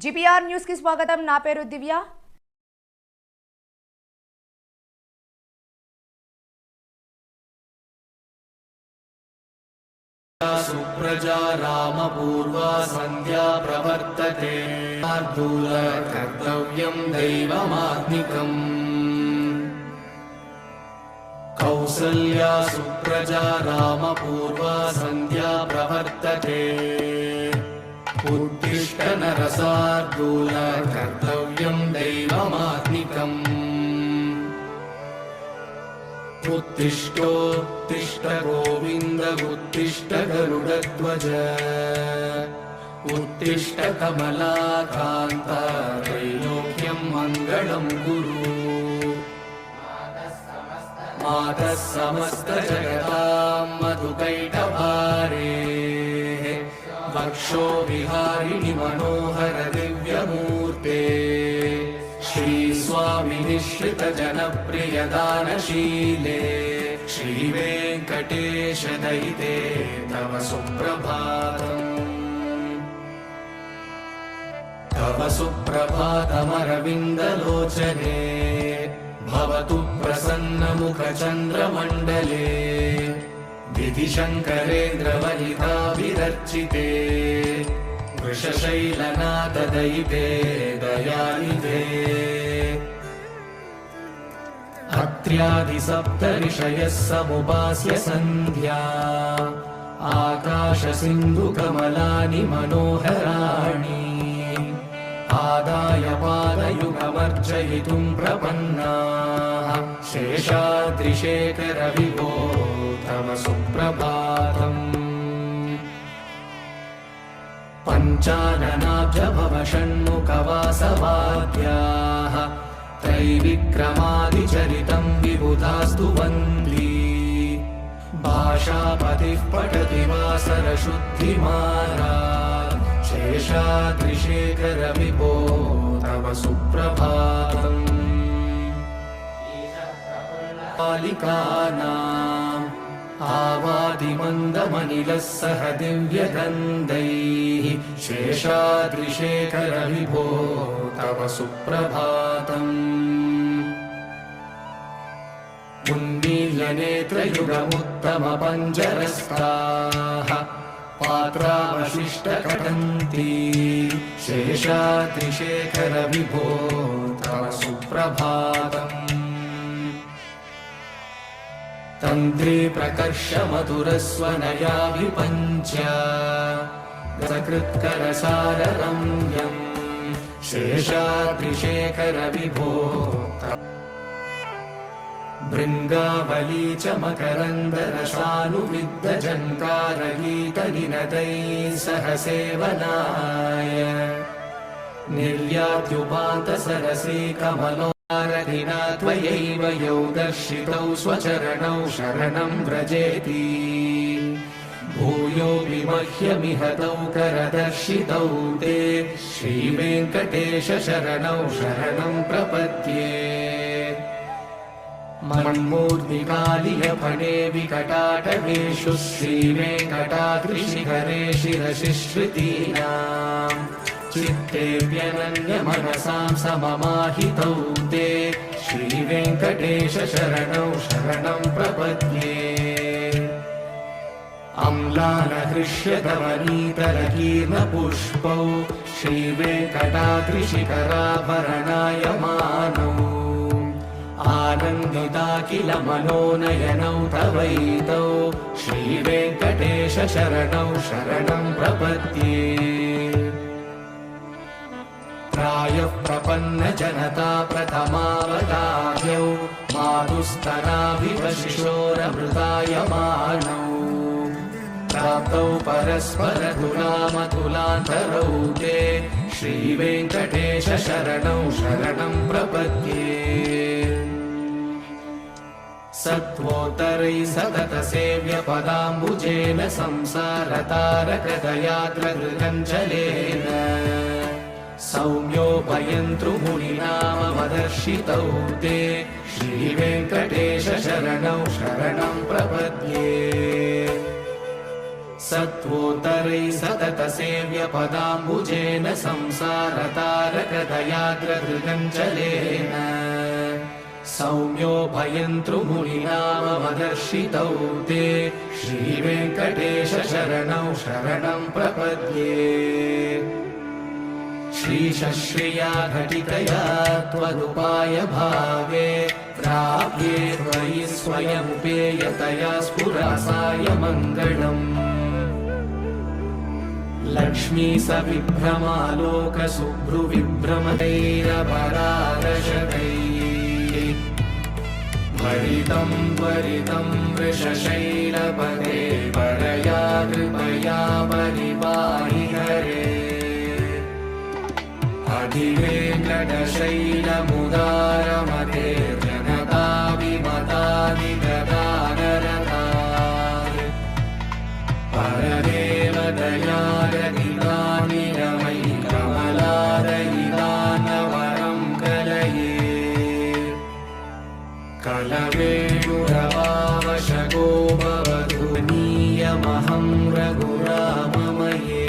GPR news కి స్వాగతం. నా పేరు దివ్య. सुप्रजा रामपूर्वा संध्या प्रवर्तते शार्दूल कर्तव्यं दैवमात्मिकम् कौसल्या सुप्रजा रामपूर्वा संध्या प्रवर्तते उत्तिष्ठ नरशार्दूल कर्तव्यं दैवमात्मिकम् उत्तिष्ठोत्तिष्ठ गोविन्द उत्तिष्ठ गरुडध्वज उत्तिष्ठ कमलाकान्त त्रैलोक्यं मङ्गलं कुरु मातः समस्त जगतां मधुकैटभारे वक्षो विहारिणि मनोहर दिव्यमूर्ते श्री स्वामी निश्रित जनप्रिय दानशीले श्री वेंकटेश दयिते तव सुप्रभातम् तव सुप्रभातमरविन्दलोचने भवतु प्रसन्न मुख चन्द्रमण्डले विधिशङ्करेन्द्रवनिताभिरर्चिते वृषशैलनाथ दयिते दयानिधे अत्र्यादिसप्तऋषयः समुपास्य सन्ध्या आकाशसिन्धुकमलानि मनोहराणि आदाय पादयुगमर्चयितुं प्रपन्नाः शेषाद्रिशेखर विभो तव सुप्रभातम् पञ्चाननाब्ज भव षण्मुखवासवाद्याः त्रैविक्रमादिचरितं विबुधास्तु वन्दी भाषापतिः पठति वासरशुद्धिमारात् शेषाद्रिशेखर विभो तव सुप्रभातम् बालिकानाम् आवादिमन्दमनिलः सह दिव्यगन्धैः शेषाद्रिशेखर विभो तव सुप्रभातम् उन्मील्यनेत्रयुगमुत्तमपञ्जरस्ताः पात्रावशिष्टकटन्ती शेषाद्रिशेखर विभो तव सुप्रभातम् तन्त्री प्रकर्ष मधुरस्वनया विपञ्च सकृत्करसाररम्यम् शेषाद्रिशेखर विभो भृङ्गावली च मकरन्दरसानुविद्धजङ्कारगीतनिनदैः सह सेवनाय निर्यात्युपान्तसरसी कमलो रतिना त्वयैव यौ दर्शितौ स्वचरणौ शरणं व्रजेति भूयोऽपि मह्यमिहतौ करदर्शितौ ते श्रीवेङ्कटेश शरणौ शरणं प्रपद्ये मन्मूर्तिकालियफणे विकटाटवेषु श्रीवेङ्कटाद्रिशिखरे शिरसिश्रुतीनाम् चित्तेऽप्यनन्यमनसां सममाहितौ ते श्रीवेङ्कटेश शरणौ शरणं प्रपद्ये अम्लानहृष्यतवनीतरकीर्णपुष्पौ श्रीवेङ्कटाद्रिशिखराभरणायमानौ आनन्दिता किल मनोनयनौ तवैतौ श्रीवेङ्कटेश शरणौ शरणं प्रपद्ये प्रायः प्रपन्न जनता प्रथमावतार्यौ मातुस्तनाभिवशिशोरमृतायमानौ प्राप्तौ परस्परतुलामतुलान्तरौ ते श्रीवेङ्कटेश शरणौ शरणं प्रपद्ये सत्त्वोत्तरैः सततसेव्यपदाम्बुजेन संसारतारकदयाद्रगृगञ्जलेन सौम्योपयन्तृमुनिनामवदर्शितौ ते श्रीवेङ्कटेश शरणौ शरणं प्रपद्ये सत्त्वोत्तरैः सततसेव्यपदाम्बुजेन संसारतारकदयाग्रहृगञ्चलेन सौम्योभयन्तृमुनिनामदर्शितौ ते श्रीवेङ्कटेश शरणौ शरणं प्रपद्ये। श्रीशश्रिया घटितया त्वदुपाय भावे प्राप्ये त्वयि स्वयमुपेयतया स्फुरासाय मङ्गलम्। लक्ष्मी सविभ्रमालोकशुभ्रुविभ्रमतैरपरारशतैः भरितं त्वरितं वृषशैलपते परया कृपया परिपाहि हरे। अधिवेङ्कटशैलमुदारमते जनता विमतादिगदानरतात् परदेव दयारदिदानिरमयि कमलादयिदानवरं कलये। कलवेणुरवावशगो भवतु नीयमहं रघुराममये।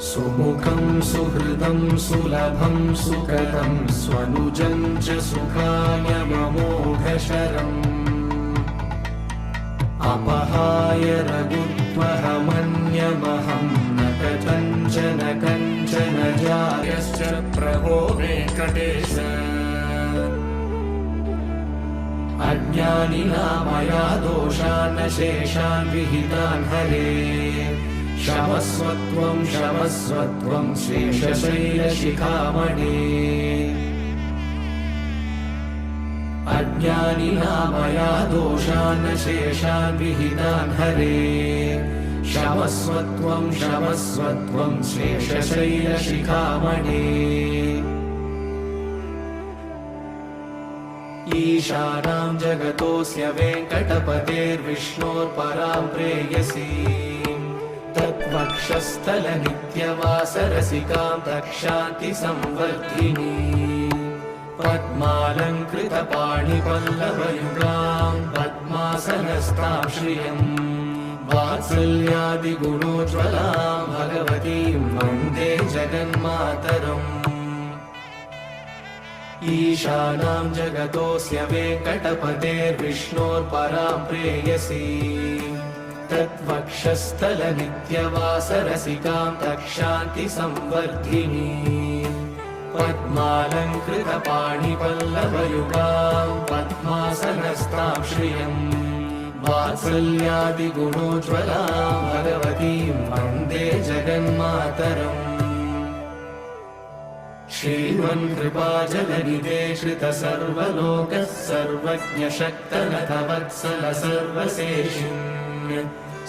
सुमुखं सुहृदं सुलभं सुकृतं स्वनुजं च सुखायममोघशरम् अपहाय रघुत्वहमन्यमहं न कथञ्चन कञ्चन जायश्च प्रभो वेङ्कटेश। अज्ञानिना दोषान् शेषान् विहितान् हरे क्षमस्वत्वं क्षमस्वत्वं शेषशैलशिखामणे। अज्ञानिना दोषान् शेषान् विहितान् हरे क्षमस्वत्वं क्षमस्वत्वं शेषशैलशिखामणे। ईशानां जगतोऽस्य वेङ्कटपतेर्विष्णोर्परां प्रेयसीं तत्वक्षस्थलनित्यवासरसिकां तक्षान्तिसंवर्धिनी पद्मालङ्कृतपाणिपल्लवयुगां पद्मासनस्तां श्रियं वात्सल्यादिगुणोज्ज्वलां भगवतीं वन्दे जगन्मातरम्। ईशानां जगतोऽस्य वेङ्कटपतेर्विष्णोर्परां प्रेयसीं तत्वक्षस्थलनित्यवासरसिकां तक्षान्तिसंवर्धिनी पद्मालङ्कृतपाणिपल्लवयुगां पद्मासनस्तां श्रियं वात्सल्यादिगुणोज्ज्वलां भगवतीं वन्दे जगन्मातरम्। श्रीमन्कृपाजलनिधे श्रितसर्वलोकः सर्वज्ञशक्तनथवत्सल सर्वशेषिन्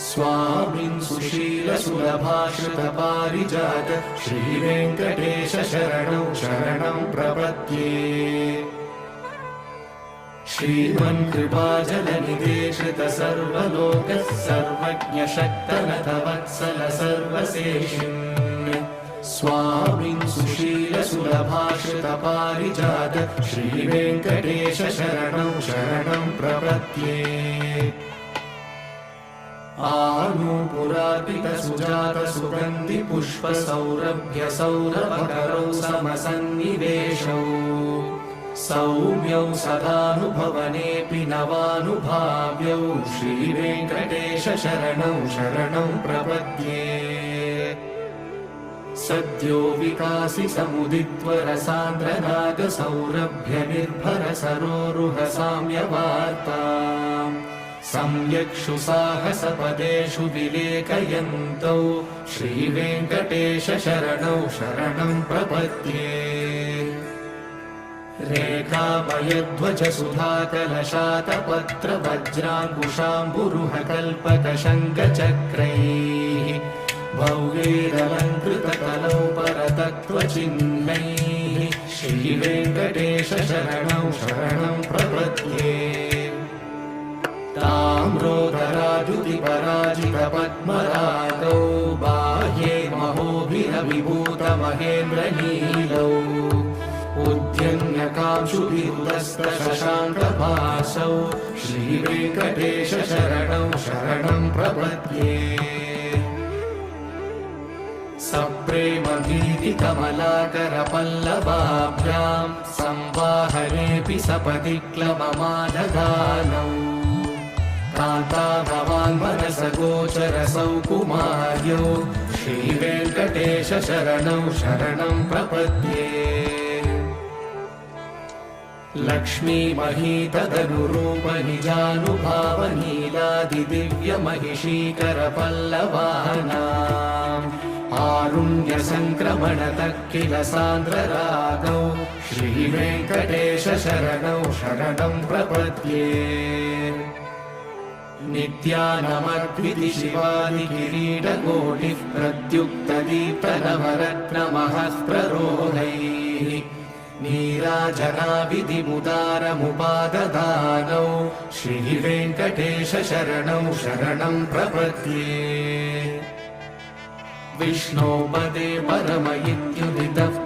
स्वामिन् सुशीलसुलभाश्रितपारिजात श्रीवेङ्कटेश शरणौ शरणं प्रपद्ये। श्रीमन्कृपाजलनिधे श्रितसर्वलोकः सर्वज्ञशक्तनथवत्सल सर्वशेषिन् स्वामिन् सुशीलसुलभाश्रितपारिजात श्रीवेङ्कटेश शरणौ शरणं प्रपद्ये। आनूपुरार्पितसुजातसुगन्धिपुष्पसौरभ्यसौरभकरौ समसन्निवेशौ सौम्यौ सदानुभवनेऽपि नवानुभाव्यौ श्रीवेङ्कटेश शरणौ शरणं प्रपद्ये। सद्यो विकासि समुदित्वरसान्द्रनागसौरभ्यनिर्भरसरोरुहसाम्यवार्ताम् सम्यक्षु साहसपदेषु विलेखयन्तौ श्रीवेङ्कटेश शरणौ शरणं प्रपद्ये। रेखामयध्वज सुधाकलशातपत्रवज्राङ्कुशाम्बुरुहकल्पकशङ्खचक्रैः भव्यैरलङ्कृतकलौ परतत्त्वचिह्नैः श्रीवेङ्कटेश शरणौ शरणं प्रपद्ये। ताम्रोदराद्युतिपराजितपद्मरागौ बाह्ये महोभिरविभूतमहेन्द्रनीलौ शशाङ्कभासौ श्रीवेङ्कटेश शरणं शरणं प्रपद्ये सप्रेमगीतिकमलाकरपल्लवाभ्यां संवाहनेऽपि सपदि क्लममादधानौ कान्ता भवान् मनसगोचरसौ कुमार्यौ श्रीवेङ्कटेश शरणं शरणं प्रपद्ये लक्ष्मीमहीतदनुरूपनिजानुभावनीलादिदिव्यमहिषीकरपल्लवानाम् आरुण्यसङ्क्रमणतः किल सान्द्ररागौ श्रीवेङ्कटेश शरणं शरणं प्रपद्ये नित्यानमद्विति शिवादिकिरीटकोटिः प्रद्युक्तदीप्तनवरत्नमहः प्ररोहैः नीराजनाविधिमुदारमुपाददानौ श्रीवेङ्कटेश शरणं शरणं प्रपद्ये विष्णो पदे परमयि